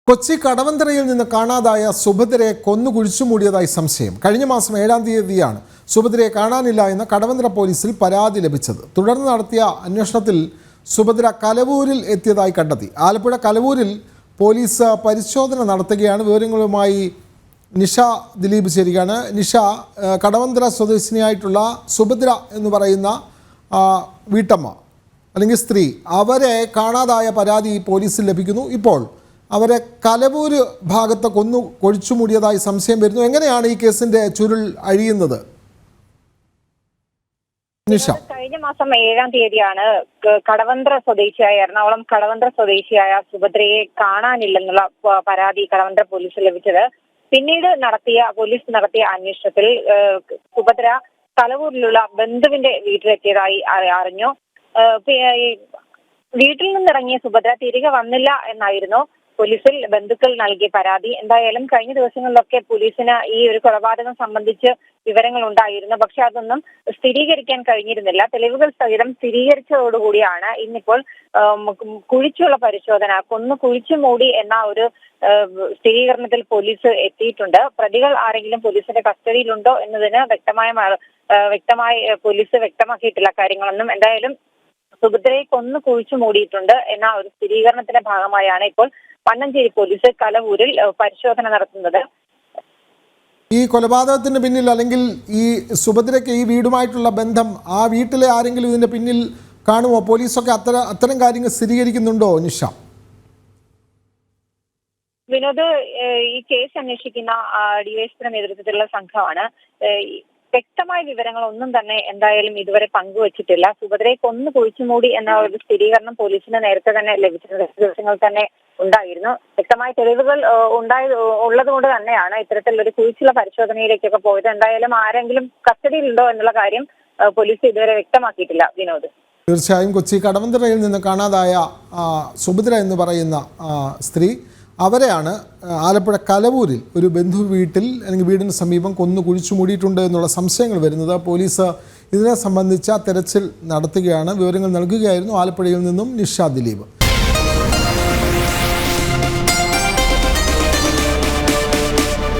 കൊച്ചി കടവന്തറയിൽ നിന്ന് കാണാതായ സുഭദ്രയെ കൊന്നു കുഴിച്ചുമൂടിയതായി സംശയം. കഴിഞ്ഞ മാസം 7-ാം തീയതിയാണ് സുഭദ്രയെ കാണാനില്ല എന്ന് കടവന്തറ പോലീസിൽ പരാതി ലഭിച്ചത്. തുടർന്ന് നടത്തിയ അന്വേഷണത്തിൽ സുഭദ്ര കലവൂരിൽ എത്തിയതായി കണ്ടെത്തി. ആലപ്പുഴ കലവൂരിൽ പോലീസ് പരിശോധന നടത്തുകയാണ്. വിവരങ്ങളുമായി നിഷ ദിലീപ് ചേരുകയാണ്. നിഷ, കടവന്തറ സ്വദേശിനിയായിട്ടുള്ള സുഭദ്ര എന്ന് പറയുന്ന വീട്ടമ്മ അല്ലെങ്കിൽ സ്ത്രീ, അവരെ കാണാതായ പരാതി പോലീസിൽ ലഭിക്കുന്നു. ഇപ്പോൾ അവരെ കലവൂര് ഭാഗത്ത് കൊന്നു കൊഴിച്ചുമൂടിയതായി സംശയം വരുന്നു. എങ്ങനെയാണ് ഈ കേസിന്റെ ചുരുൾ അഴിയുന്നത്? കഴിഞ്ഞ മാസം 7-ാം തീയതിയാണ് കടവന്തറ സ്വദേശിയായ എറണാകുളം കടവന്തറ സ്വദേശിയായ സുഭദ്രയെ കാണാനില്ലെന്നുള്ള പരാതി കടവന്തറ പോലീസിൽ ലഭിച്ചത്. പിന്നീട് പോലീസ് നടത്തിയ അന്വേഷണത്തിൽ സുഭദ്ര കലവൂരിലുള്ള ബന്ധുവിന്റെ വീട്ടിലെത്തിയതായി അറിഞ്ഞു. വീട്ടിൽ നിന്നിറങ്ങിയ സുഭദ്ര തിരികെ വന്നില്ല എന്നായിരുന്നു പോലീസിൽ ബന്ധുക്കൾ നൽകിയ പരാതി. എന്തായാലും കഴിഞ്ഞ ദിവസങ്ങളിലൊക്കെ പോലീസിന് ഈ ഒരു കൊലപാതകം സംബന്ധിച്ച് വിവരങ്ങൾ ഉണ്ടായിരുന്നു. പക്ഷെ അതൊന്നും സ്ഥിരീകരിക്കാൻ കഴിഞ്ഞിരുന്നില്ല. തെളിവുകൾ സഹിതം സ്ഥിരീകരിച്ചതോടുകൂടിയാണ് ഇന്നിപ്പോൾ കുഴിച്ചുള്ള പരിശോധന, കൊന്നു കുഴിച്ചു മൂടി എന്ന ഒരു സ്ഥിരീകരണത്തിൽ പോലീസ് എത്തിയിട്ടുണ്ട്. പ്രതികൾ ആരെങ്കിലും പോലീസിന്റെ കസ്റ്റഡിയിലുണ്ടോ എന്നതിന് വ്യക്തമായി പോലീസ് വ്യക്തമാക്കിയിട്ടില്ല കാര്യങ്ങളൊന്നും. എന്തായാലും സുഭദ്രയെ കൊന്നു കുഴിച്ചു മൂടിയിട്ടുണ്ട് എന്ന ഒരു സ്ഥിരീകരണത്തിന്റെ ഭാഗമായാണ് ഇപ്പോൾ മണ്ണഞ്ചേരി പോലീസ് കലവൂരിൽ പരിശോധന നടത്തുന്നത്. ഈ കൊലപാതകത്തിന് പിന്നിൽ അല്ലെങ്കിൽ ഈ സുഭദ്രയ്ക്ക് ഈ വീടുമായിട്ടുള്ള ബന്ധം, ആ വീട്ടിലെ ആരെങ്കിലും ഇതിന്റെ പിന്നിൽ കാണുമോ? പോലീസൊക്കെ അത്തരം കാര്യങ്ങൾ സ്ഥിരീകരിക്കുന്നുണ്ടോ നിഷ? വിനോദ്, ഈ കേസ് അന്വേഷിക്കുന്ന ഡിവൈഎസ്പിയുടെ നേതൃത്വത്തിലുള്ള സംഘമാണ്. വ്യക്തമായ വിവരങ്ങളൊന്നും തന്നെ എന്തായാലും ഇതുവരെ പങ്കുവച്ചിട്ടില്ല. സുഭദ്രയെ കൊന്നു കുഴിച്ചുമൂടി എന്ന ഒരു സ്ഥിരീകരണം പോലീസിന് നേരത്തെ തന്നെ ലഭിച്ചിരുന്ന ദിവസങ്ങൾ തന്നെ ഉണ്ടായിരുന്നു. വ്യക്തമായ തെളിവുകൾ ഉള്ളത് കൊണ്ട് തന്നെയാണ് ഇത്തരത്തിലൊരു കുഴിച്ചുള്ള പരിശോധനയിലേക്കൊക്കെ പോയത്. എന്തായാലും ആരെങ്കിലും കസ്റ്റഡിയിലുണ്ടോ എന്നുള്ള കാര്യം പോലീസ് ഇതുവരെ വ്യക്തമാക്കിയിട്ടില്ല. വിനോദ്, തീർച്ചയായും കൊച്ചി കടവന്തറയിൽ നിന്ന് കാണാതായ സുഭദ്ര എന്ന് പറയുന്ന സ്ത്രീ, അവരെയാണ് ആലപ്പുഴ കലവൂരിൽ ഒരു ബന്ധു വീട്ടിൽ അല്ലെങ്കിൽ വീടിന് സമീപം കൊന്നു കുഴിച്ചു മൂടിയിട്ടുണ്ട് എന്നുള്ള സംശയങ്ങൾ വരുന്നത്. പോലീസ് ഇതിനെ സംബന്ധിച്ച തെരച്ചിൽ നടത്തുകയാണ്. വിവരങ്ങൾ നൽകുകയായിരുന്നു ആലപ്പുഴയിൽ നിന്നും നിഷ ദിലീപ്.